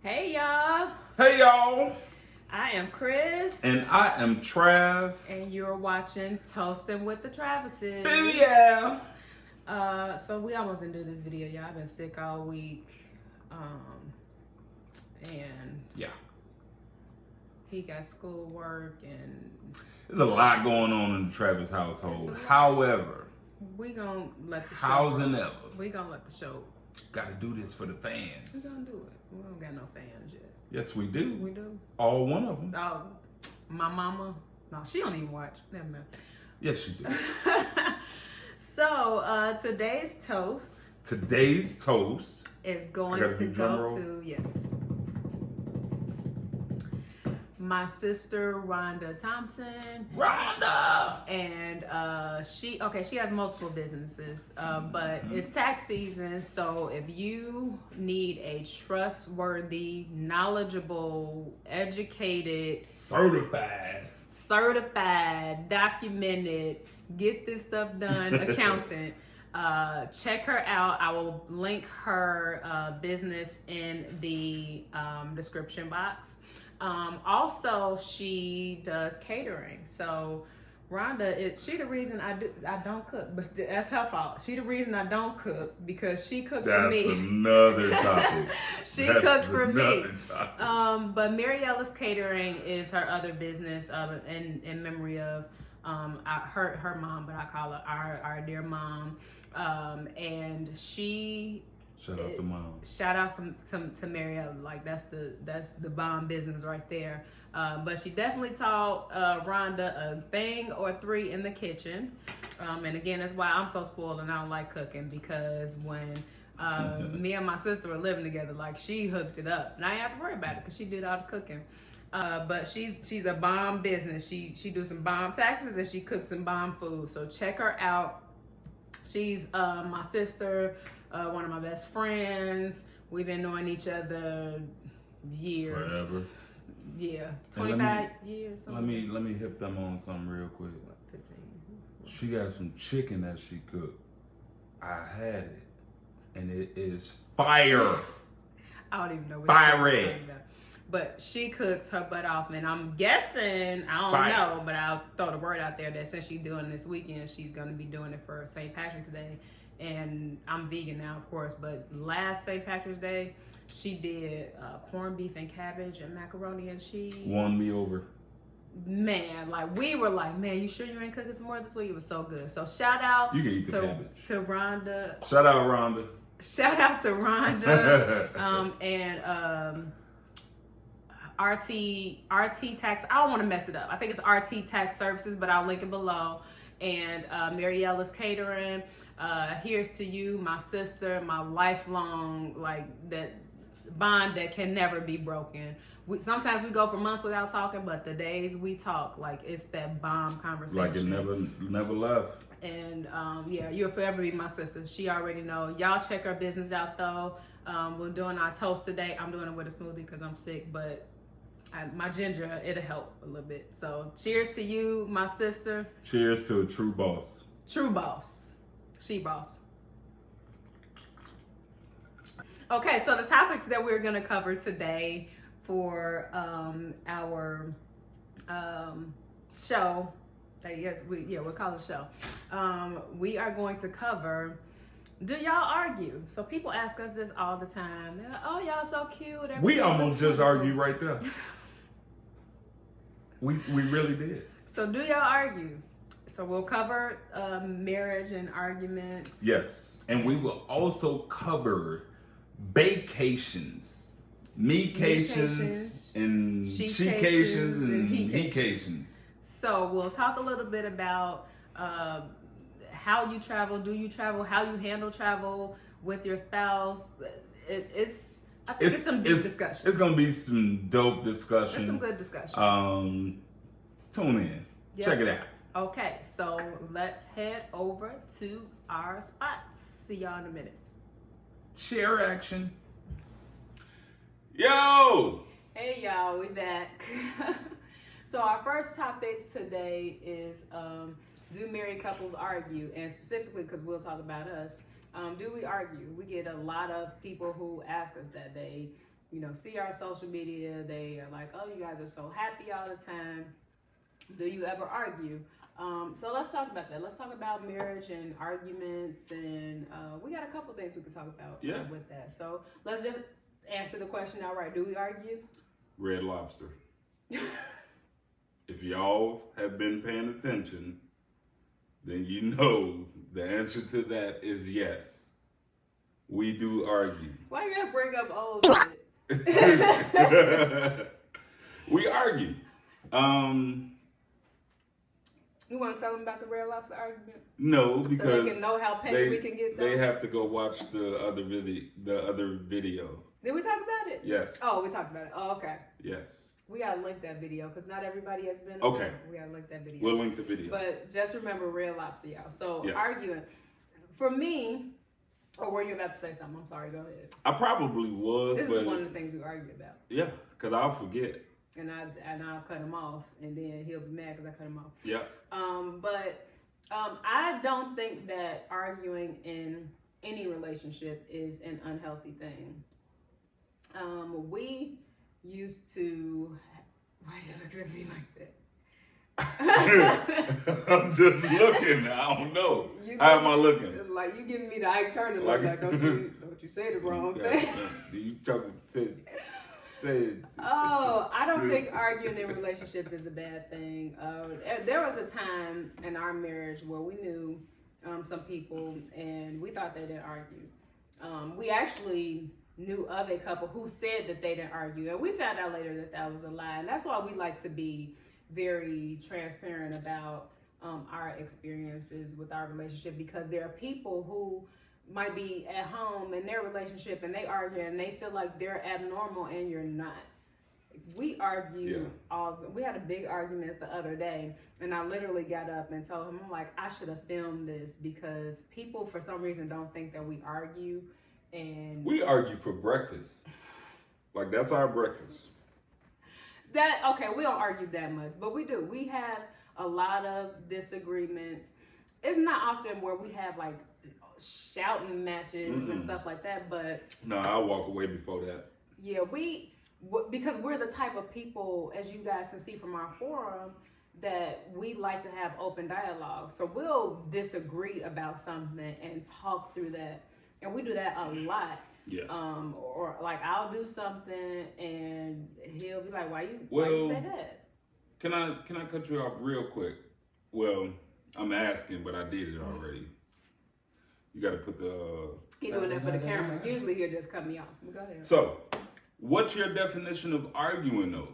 Hey y'all, Hey y'all, I am Chris. and I am Trav. And you're watching Toasting with the Travises. Baby, yeah. So we almost didn't do this video, y'all. I've been sick all week. And Yeah. he got schoolwork and There's a lot going on in the Travis household. However, we gonna let the show. housing ever. We gonna let the show. Gotta do this for the We fans. gonna do it. We don't got no fans yet. Yes, we do. We do. All one of them. Oh, my mama. No, she don't even watch. Never mind. Yes, she do. So today's toast. Today's toast Is going I gotta to do drum go roll? to, yes, my sister Rhonda Thompson. Rhonda. And she has multiple businesses, but it's tax season, so if you need a trustworthy, knowledgeable, educated, certified, documented, get this stuff done accountant, check her out. I will link her business in the description box. Also, she does catering. So Rhonda, she the reason I don't cook, but that's her fault. She the reason I don't cook because she cooks for me. That's another topic. She cooks for me. Topic. But Mary Ellis Catering is her other business in memory of her mom, but I call her our dear mom. And she. Shout out to mom. Shout out to Mary Ellis. Like that's the bomb business right there. But she definitely taught Rhonda a thing or three in the kitchen. And again, that's why I'm so spoiled and I don't like cooking, because when me and my sister were living together, like she hooked it up, and I didn't have to worry about it because she did all the cooking. But she's a bomb business. She do some bomb taxes and she cooks some bomb food. So check her out. She's my sister, one of my best friends. We've been knowing each other years. Forever. Yeah, 25 years. Let me hit them on something real quick. What, 15? She got some chicken that she cooked. I had it, and it is fire. I don't even know what Fiery. you're talking about. But she cooks her butt off, and I'm guessing, I don't Fire. know, but I'll throw the word out there that since she's doing this weekend, she's going to be doing it for St. Patrick's Day. And I'm vegan now, of course, but last St. Patrick's Day, she did corned beef and cabbage and macaroni and cheese. Won me over. Man, like we were like, man, you sure you ain't cooking some more this week? It was so good. So shout out You can eat the cabbage. to Rhonda. Shout out Rhonda. Shout out to Rhonda and R.T. Tax. I don't want to mess it up. I think it's R.T. Tax Services, but I'll link it below. And Mary Ellis Catering. Here's to you, my sister, my lifelong that bond that can never be broken. Sometimes we go for months without talking, but the days we talk, like it's that bomb conversation. Like it never left. And yeah, you'll forever be my sister. She already know. Y'all check her business out though. We're doing our toast today. I'm doing it with a smoothie because I'm sick, but my ginger, it'll help a little bit. So cheers to you, my sister. Cheers to a true boss. True boss. She boss. Okay, so the topics that we're going to cover today for our show, we'll call it a show. We are going to cover, do y'all argue? So people ask us this all the time. They're like, oh, y'all so cute. We almost just argued right there. We really did. So do y'all argue? So we'll cover marriage and arguments. Yes, and we will also cover vacations, me-cations, and she-cations, and he-cations. So we'll talk a little bit about how you travel, do you travel, how you handle travel with your spouse. I think it's some deep discussion. It's gonna be some dope discussion. It's some good discussion. Tune in. Yep. Check it out. Okay, so let's head over to our spots. See y'all in a minute. Share action. Yo! Hey y'all, we back. So our first topic today is do married couples argue? And specifically, because we'll talk about us, do we argue? We get a lot of people who ask us that. see our social media. They are like, oh, you guys are so happy all the time. Do you ever argue? So let's talk about that. Let's talk about marriage and arguments, and we got a couple things we can talk about with that. So let's just answer the question outright. Do we argue? Red Lobster. If y'all have been paying attention, then you know the answer to that is yes. We do argue. Why you gotta bring up old shit? We argue. You want to tell them about the Red Lobster argument? No, because so they can know how petty we can get. They have to go watch the other video. Did we talk about it? Yes. Oh, we talked about it. Oh, okay. Yes. We gotta link that video because not everybody has been. Okay. We gotta link that video. We'll link the video. But just remember Red Lobster, y'all. So arguing, for me, or were you about to say something? I'm sorry. Go ahead. I probably was. This is one of the things we argue about. Yeah, because I'll forget. And I'll cut him off, and then he'll be mad because I cut him off. Yeah. But I don't think that arguing in any relationship is an unhealthy thing. We used to. Why are you looking at me like that? I'm just looking. I don't know. How am I looking? Like you giving me the Ike Turner look. Like don't you say the wrong thing? You talking say. Oh, I don't think arguing in relationships is a bad thing. There was a time in our marriage where we knew some people and we thought they didn't argue. We actually knew of a couple who said that they didn't argue, and we found out later that that was a lie. And that's why we like to be very transparent about our experiences with our relationship, because there are people who might be at home in their relationship and they argue and they feel like they're abnormal and you're not. We argue we had a big argument the other day, and I literally got up and told him, I'm like, I should have filmed this because people for some reason don't think that we argue. And we argue for breakfast. Like that's our breakfast. We don't argue that much, but we do. We have a lot of disagreements. It's not often where we have like shouting matches and stuff like that, but no, I'll walk away before that. Yeah, because we're the type of people, as you guys can see from our forum, that we like to have open dialogue. So we'll disagree about something and talk through that, and we do that a lot. Yeah. Or like I'll do something and he'll be like, why you say that? Can I cut you off real quick? Well, I'm asking, but I did it already. You got to put the... He's doing that for the camera. Usually he'll just cut me off. Go ahead. So, what's your definition of arguing, though?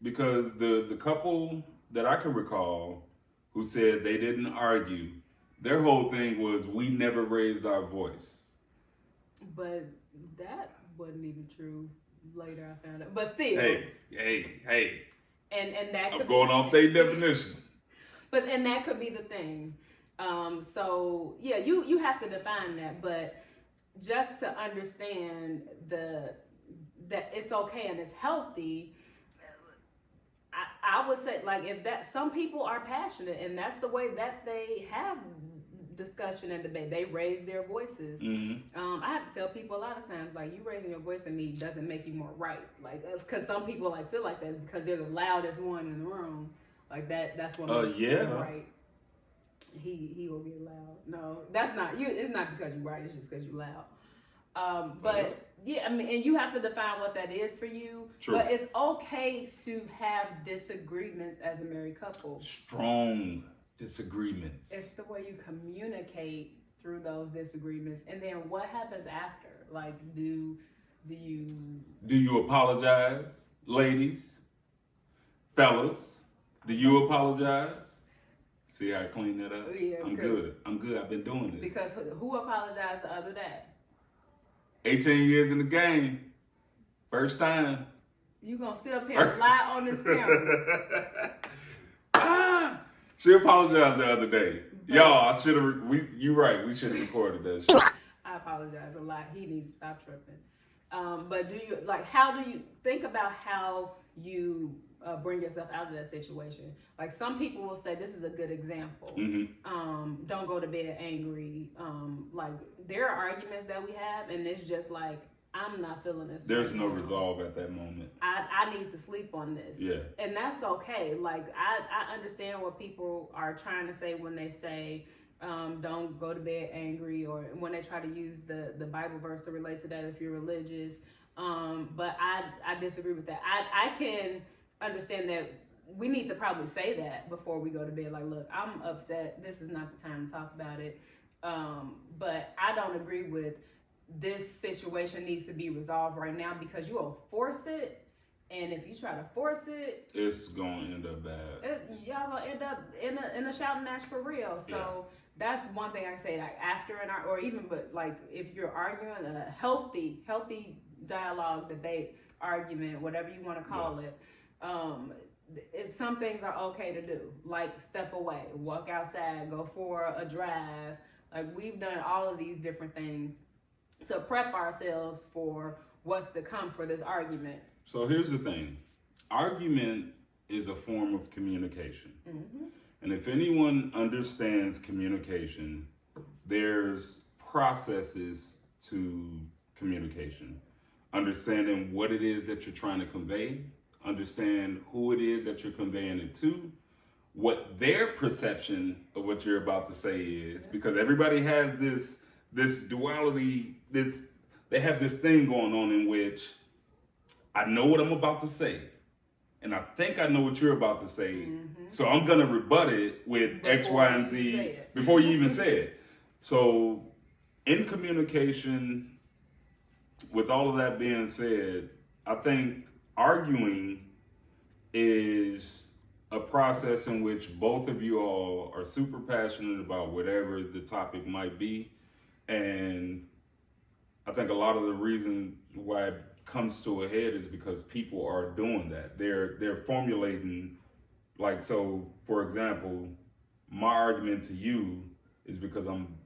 Because the couple that I can recall who said they didn't argue, their whole thing was, we never raised our voice. But that wasn't even true. Later I found out. But still. Hey. And that could I'm going off their definition. And that could be the thing. So yeah, you have to define that, but just to understand that it's okay and it's healthy, I would say, like, if that, some people are passionate and that's the way that they have discussion and debate. They raise their voices. Mm-hmm. I have to tell people a lot of times, like, you raising your voice in me doesn't make you more right. Like, because some people like feel like that because they're the loudest one in the room. Like that's what makes you right. He will get loud. No, that's not you. It's not because you're right. It's just because you're loud. But yeah, I mean, and you have to define what that is for you. True. But it's okay to have disagreements as a married couple. Strong disagreements. It's the way you communicate through those disagreements, and then what happens after? Like, do you apologize, ladies, fellas? Do you apologize? See how I clean that up? Yeah, I'm good. I've been doing this. Because who apologized the other day? 18 years in the game. First time. You gonna sit up here and lie on this camera? She apologized the other day. Y'all, I should have. You right. We should have recorded that shit. I apologize a lot. He needs to stop tripping. But how do you think about how you bring yourself out of that situation? Like, some people will say, this is a good example. Mm-hmm. Don't go to bed angry. Like, there are arguments that we have, and it's just like, I'm not feeling this. There's right no now. resolve at that moment. I need to sleep on this. Yeah. And that's okay. Like, I understand what people are trying to say when they say, don't go to bed angry, or when they try to use the Bible verse to relate to that if you're religious. But I disagree with that. I can understand that we need to probably say that before we go to bed. Like, look, I'm upset. This is not the time to talk about it. But I don't agree with this situation needs to be resolved right now, because you will force it. And if you try to force it, it's going to end up bad. Y'all going to end up in a shouting match for real. So that's one thing I say, like, after or even, but like, if you're arguing, a healthy dialogue, debate, argument, whatever you want to call it, some things are okay to do, like step away, walk outside, go for a drive. Like, we've done all of these different things to prep ourselves for what's to come for this argument. So here's the thing. Argument is a form of communication. Mm-hmm. And if anyone understands communication, there's processes to communication. Understanding what it is that you're trying to convey, understand who it is that you're conveying it to, what their perception of what you're about to say is, because everybody has this duality, they have this thing going on in which I know what I'm about to say, and I think I know what you're about to say, so I'm gonna rebut it with X, Y, and Z before you even say it. So in communication, with all of that being said, I think arguing is a process in which both of you all are super passionate about whatever the topic might be. And I think a lot of the reason why it comes to a head is because people are doing that. They're formulating, like, so for example, my argument to you is because I'm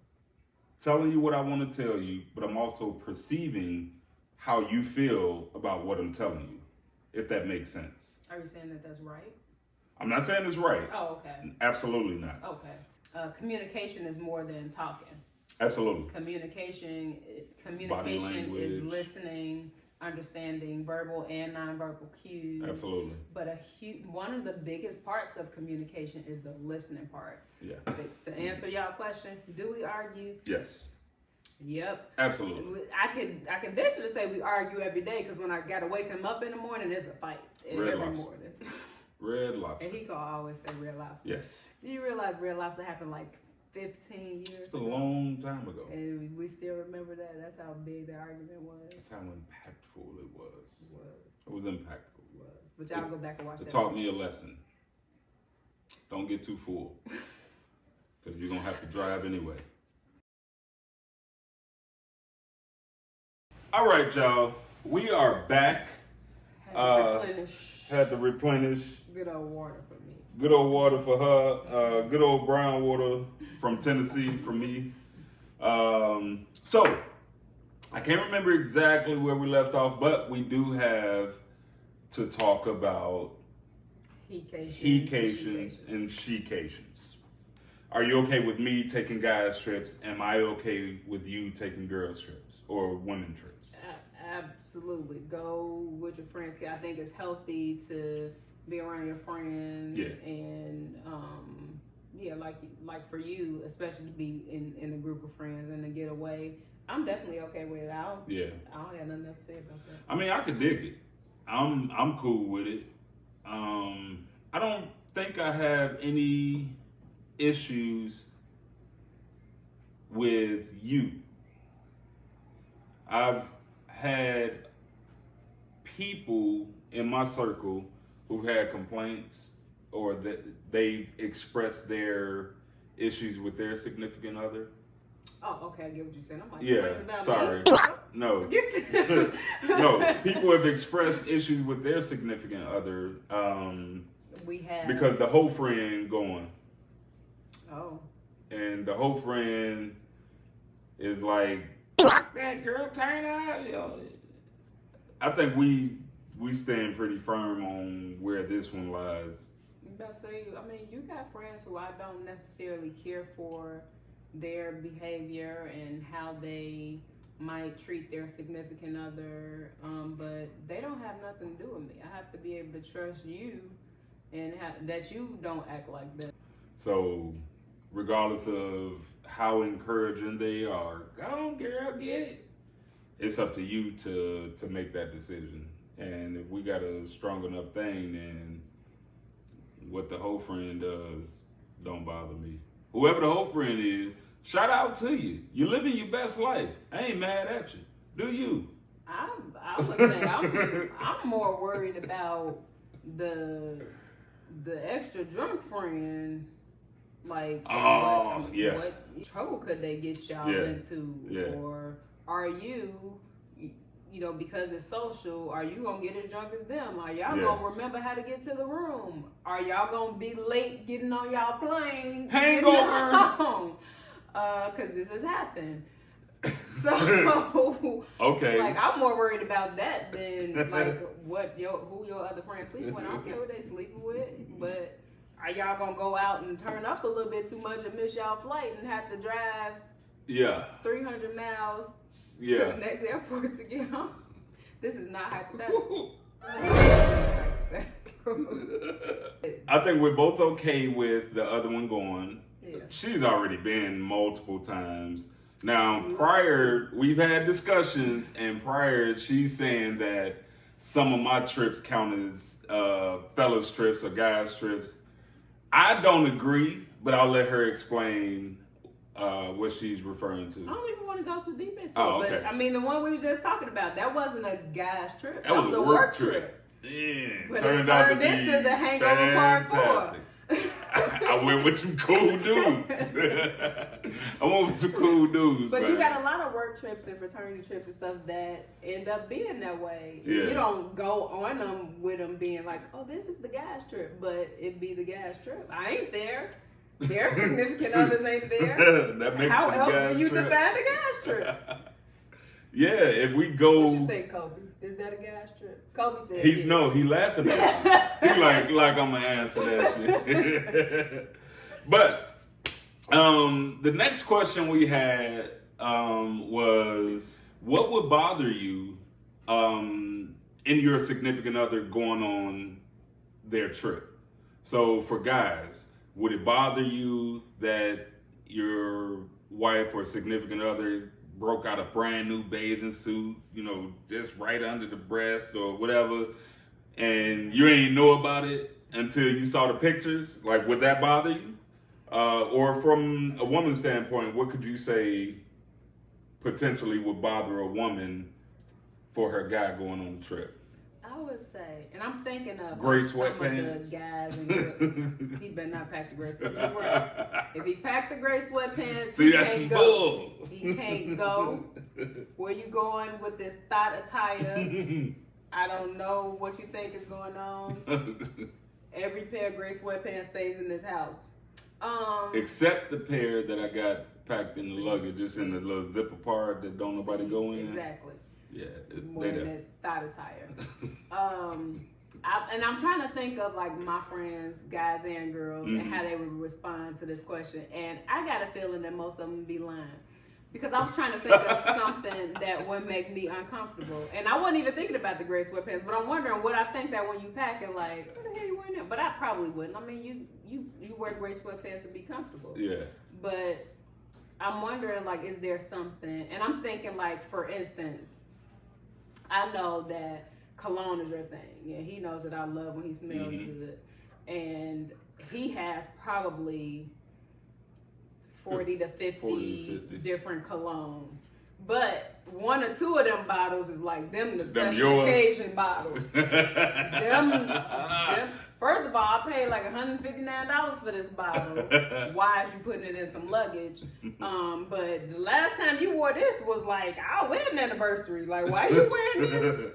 telling you what I want to tell you, but I'm also perceiving how you feel about what I'm telling you, if that makes sense. Are you saying that that's right? I'm not saying it's right. Oh, okay. Absolutely not. Okay. Communication is more than talking. Absolutely. Communication is listening, understanding verbal and nonverbal cues. Absolutely. But one of the biggest parts of communication is the listening part. Yeah. To answer y'all question, do we argue? Yes. Yep. Absolutely. I can venture to say we argue every day, because when I gotta wake him up in the morning, it's a fight every morning. Red Lobster. And he gonna always say Red Lobster. Yes. Do you realize Red Lobster happened like 15 years It's a ago? long time ago. And we still remember that. That's how big the argument was. That's how impactful it was. It was impactful. It was. But y'all go back and watch that. It taught me a lesson. Don't get too full, because you're going to have to drive anyway. All right, y'all. We are back. Had to replenish. Good old water for me. Good old water for her. Good old brown water from Tennessee for me. So, I can't remember exactly where we left off, but we do have to talk about he-cations and she-cations. Are you okay with me taking guys' trips? Am I okay with you taking girls' trips or women trips? Absolutely. Go with your friends. I think it's healthy to be around your friends. Yeah. And like for you, especially to be in a group of friends and to get away. I'm definitely okay with it. I don't have nothing else to say about that. I mean, I could dig it. I'm cool with it. I don't think I have any issues with you. I've had people in my circle who've had complaints, or that they've expressed their issues with their significant other. Oh, okay, I get what you're saying. I'm like, yeah, sorry. No. No, people have expressed issues with their significant other. We have. Because the whole friend going. Oh. And the whole friend is like, that girl, turn up. You know. I think we stand pretty firm on where this one lies. I'm about to say, I mean, you got friends who I don't necessarily care for their behavior and how they might treat their significant other, but they don't have nothing to do with me. I have to be able to trust you and that you don't act like that. So, regardless of how encouraging they are, go on, girl, get it. It's up to you to make that decision. And if we got a strong enough thing, then what the whole friend does don't bother me. Whoever the whole friend is, shout out to you. You're living your best life. I ain't mad at you. Do you? I would say I'm more worried about the extra drunk friend. Like, what trouble could they get y'all into? Yeah. Or are you know, because it's social, are you gonna get as drunk as them? Are y'all gonna remember how to get to the room? Are y'all gonna be late getting on y'all plane? Hangover. Because this has happened. So, okay. Like, I'm more worried about that than like who your other friends sleeping with. I don't care who they sleeping with, but are y'all gonna go out and turn up a little bit too much and miss y'all flight and have to drive 300 miles to the next airport to get home? This is not hypothetical. I think we're both okay with the other one going. Yeah. She's already been multiple times. Now, prior, we've had discussions, and prior, she's saying that some of my trips count as fellas trips or guys trips. I don't agree, but I'll let her explain what she's referring to. I don't even want to go too deep into it. Okay. But I mean, the one we were just talking about, that wasn't a guy's trip. That was a work trip. Yeah. But it turned into the hangover part 4. I went with some cool dudes. But you got a lot of work trips and fraternity trips and stuff that end up being that way. Yeah. You don't go on them with them being like, oh, this is the guy's trip, but it be the guy's trip. I ain't there. Their significant others ain't there. That makes How it else guy's do you trip. define a guy's trip? Yeah, if we go. What you think, Kobe? Is that a guy's trip? Kobe said he laughing at me. He like I'm gonna answer that shit. But the next question we had was, what would bother you in your significant other going on their trip? So for guys, would it bother you that your wife or significant other broke out a brand new bathing suit, you know, just right under the breast or whatever, and you ain't know about it until you saw the pictures? Like, would that bother you? Or from a woman's standpoint, what could you say potentially would bother a woman for her guy going on the trip? I would say, and I'm thinking of gray some sweatpants. of the guys, and he better not pack the gray sweatpants. You're right. If he packed the gray sweatpants, see, that's some bull. He can't go. Where you going with this thought attire? I don't know what you think is going on. Every pair of gray sweatpants stays in this house. Except the pair that I got packed in the luggage, just in the little zipper part that don't nobody go in. Exactly. Yeah, more than that thought attire. And I'm trying to think of like my friends, guys and girls, and how they would respond to this question. And I got a feeling that most of them be lying. Because I was trying to think of something that would make me uncomfortable. And I wasn't even thinking about the gray sweatpants, but I'm wondering, would I think that when you pack it, like, what the hell you wearing that? But I probably wouldn't. I mean, you wear gray sweatpants to be comfortable. Yeah. But I'm wondering, like, is there something? And I'm thinking, like, for instance, I know that cologne is your thing. Yeah, he knows that I love when he smells good. And he has probably 40 to 50 different colognes. But one or two of them bottles is like the special occasion bottles. them, first of all, I paid like $159 for this bottle. Why is you putting it in some luggage? But the last time you wore this was like our wedding anniversary. Like, why are you wearing this?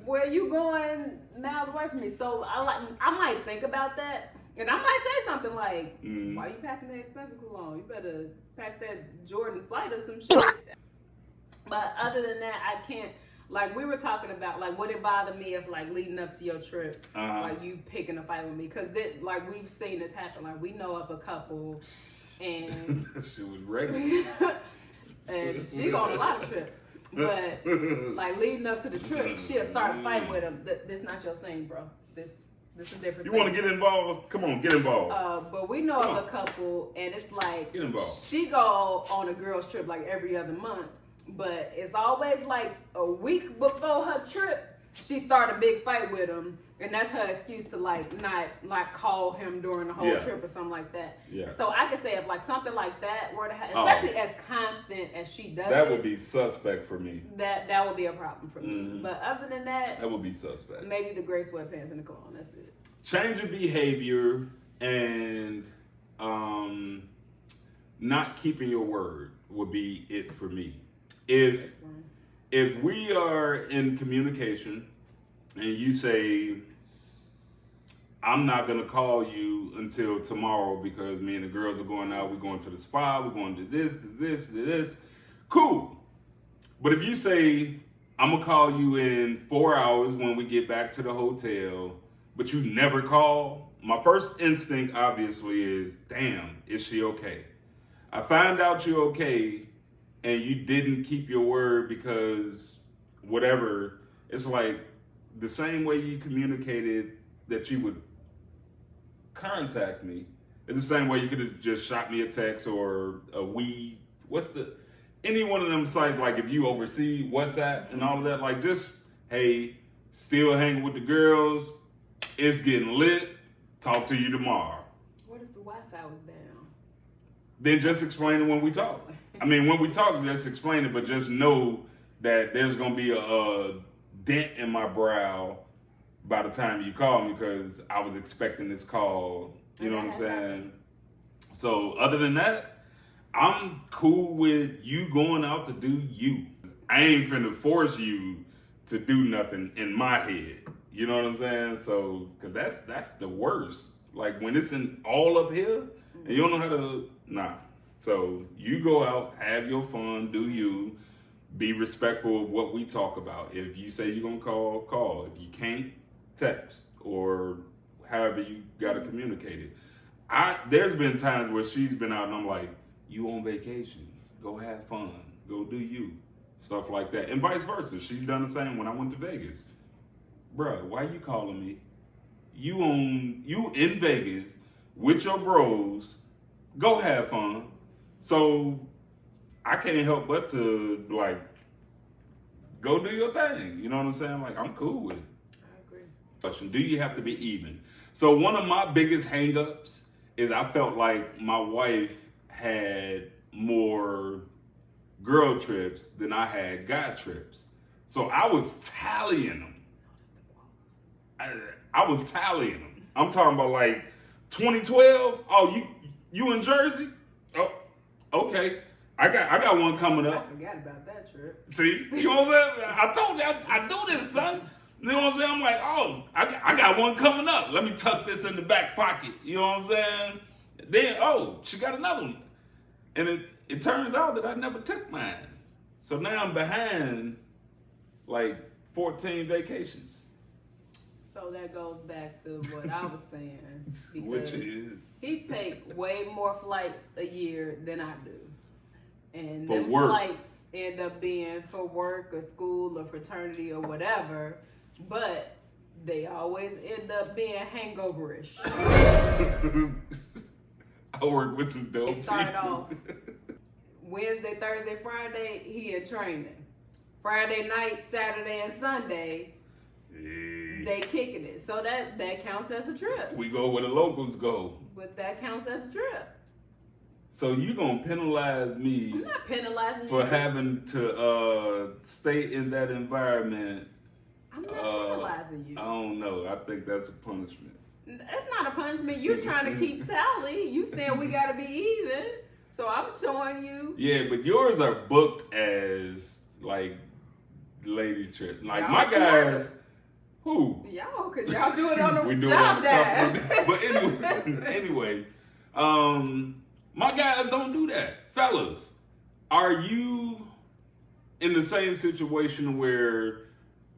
Where you going miles away from me? So I might think about that. And I might say something like, why are you packing that expensive cologne? You better pack that Jordan Flight or some shit. But other than that, I can't, like we were talking about, like would it bother me if like leading up to your trip, like you picking a fight with me? Because like we've seen this happen. Like we know of a couple and she was ready. and she go on a lot of trips. But like leading up to the trip, she'll start a fight with him. This not your scene, bro. This is different. You want to get involved? Come on, get involved. But we know of a couple, and it's like Get involved. she go on a girls trip like every other month, but it's always like a week before her trip, she start a big fight with him, and that's her excuse to like not like call him during the whole trip or something like that. Yeah. So I could say if like something like that were to happen, especially as constant as she does, That would be suspect for me. that would be a problem for me. But other than that would be suspect. maybe the gray sweatpants and the cologne. That's it. Change of behavior and not keeping your word would be it for me. If we are in communication and you say, I'm not going to call you until tomorrow because me and the girls are going out, we're going to the spa, we're going to this, cool. But if you say, I'm going to call you in 4 hours when we get back to the hotel, but you never call, my first instinct obviously is, damn, is she okay? I find out you're okay and you didn't keep your word because whatever. It's like the same way you communicated that you would contact me. It's the same way you could have just shot me a text or any one of them sites, like if you oversee WhatsApp and all of that, like just, hey, still hanging with the girls, it's getting lit, talk to you tomorrow. What if the Wi-Fi was down? Then just explain it when we talk. I mean, when we talk, just explain it, but just know that there's going to be a dent in my brow by the time you call me because I was expecting this call. You know what I'm saying? So other than that, I'm cool with you going out to do you. I ain't finna force you to do nothing in my head. You know what I'm saying? So, cause that's the worst. Like when it's in all up here and you don't know how to, nah. So you go out, have your fun, do you, be respectful of what we talk about. If you say you're gonna call, call. If you can't, text or however you gotta communicate it. There's been times where she's been out and I'm like, you on vacation, go have fun, go do you, stuff like that. And vice versa, she's done the same when I went to Vegas. Bruh, why you calling me? You in Vegas with your bros, go have fun. So I can't help but to like, go do your thing. You know what I'm saying? Like, I'm cool with it. I agree. Question, do you have to be even? So one of my biggest hangups is I felt like my wife had more girl trips than I had guy trips. So I was tallying them. I was tallying them. I'm talking about like 2012. Oh, you in Jersey? Oh, okay. I got one coming up. I forgot about that trip. See, you know what I'm saying? I told you I do this, son. You know what I'm saying? I'm like, oh, I got one coming up. Let me tuck this in the back pocket. You know what I'm saying? Then, oh, she got another one. And it turns out that I never took mine. So now I'm behind like 14 vacations. So that goes back to what I was saying. Which is? He take way more flights a year than I do. And For them work. flights end up being for work or school or fraternity or whatever. But they always end up being hangover-ish. I work with some dope It started people. off Wednesday, Thursday, Friday, he in training. Friday night, Saturday, and Sunday, they kicking it. So that counts as a trip. We go where the locals go. But that counts as a trip. So you gonna penalize me I'm not penalizing for you. having to stay in that environment? I'm not penalizing you. I don't know. I think that's a punishment. That's not a punishment. You're trying to keep tally. You saying we gotta be even. So I'm showing you. Yeah, but yours are booked as like ladies trip. Like Y'all my guys, smart. who? Y'all, cause y'all do it on the We do it job on the dive. couple. But anyway, my guys don't do that. Fellas, are you in the same situation where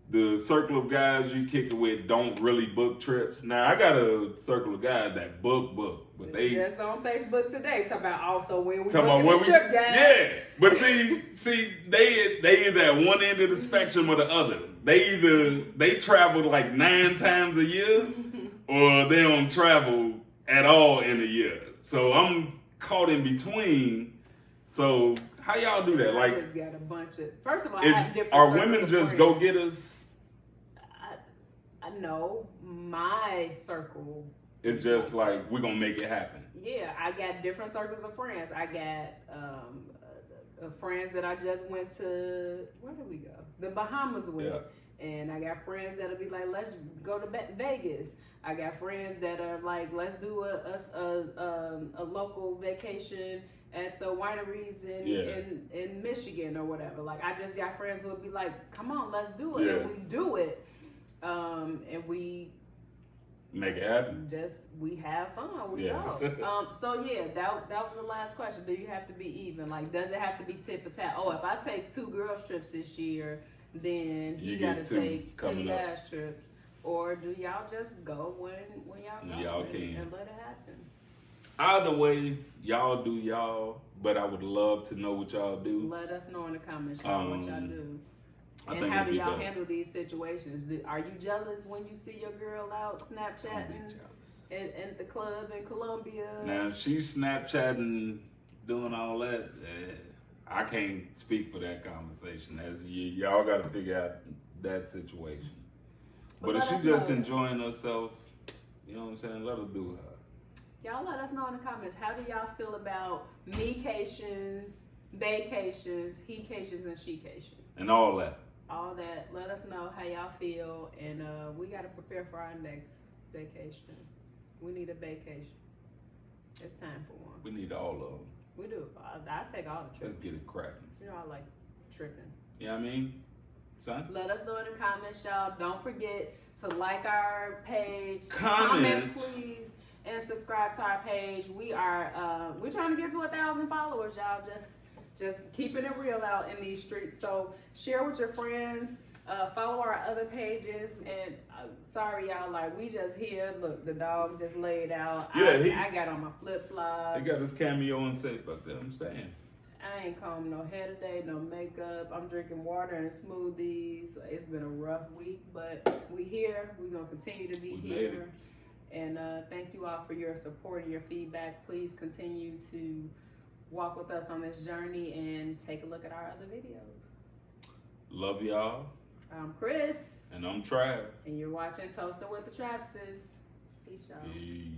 the circle of guys you kick it with don't really book trips. Now I got a circle of guys that book, but they just on Facebook today talking about also when we talking about booking the trip, guys. yeah. But see, they either at one end of the spectrum or the other. They travel like 9 times a year, or they don't travel at all in a year. So I'm caught in between. So how y'all do that? I Like, just got a bunch of. First of all, I have different. are circles women of just friends. go getters? I know my circle. It's just like we're gonna make it happen. Yeah, I got different circles of friends. I got friends that I just went to. Where did we go? The Bahamas with. Yeah. And I got friends that'll be like, let's go to Vegas. I got friends that are like, let's do a local vacation at the wineries in Michigan or whatever. Like, I just got friends who would be like, come on, let's do it. Yeah. And we do it. And we Make it happen. we have fun. We go. So yeah, that was the last question. Do you have to be even? Like, does it have to be tit for tat? Oh, if I take 2 girls trips this year, then you gotta take 2 guys trips. Or do y'all just go when y'all go Y'all can. and let it happen? Either way, y'all do y'all, but I would love to know what y'all do. Let us know in the comments what y'all do. I And think how it'd do be y'all dope. handle these situations? Are you jealous when you see your girl out Snapchatting at the club in Colombia? Now, if she's Snapchatting, doing all that, I can't speak for that conversation. As y'all got to figure out that situation. But if she's just enjoying herself, you know what I'm saying, let her do her. Y'all let us know in the comments. How do y'all feel about me-cations, they-cations, he-cations, and she-cations? And all that. All that. Let us know how y'all feel. And we got to prepare for our next vacation. We need a vacation. It's time for one. We need all of them. We do. I take all the trips. Let's get it cracking. You know, I like tripping. You know what I mean? Son? Let us know in the comments, y'all. Don't forget to like our page. Comment. Please. And subscribe to our page. We are we're trying to get to 1,000 followers, y'all. Just keeping it real out in these streets. So share with your friends. Follow our other pages. And sorry, y'all, like we just here. Look, the dog just laid out. Yeah, I got on my flip flops. He got his cameo and say, fuck that, I'm staying. I ain't combed no hair today, no makeup. I'm drinking water and smoothies. It's been a rough week, but we here. We're gonna continue to be here. And thank you all for your support and your feedback. Please continue to walk with us on this journey and take a look at our other videos. Love y'all. I'm Chris. And I'm Trav. And you're watching Toasting with the Travises. Peace, y'all. Peace.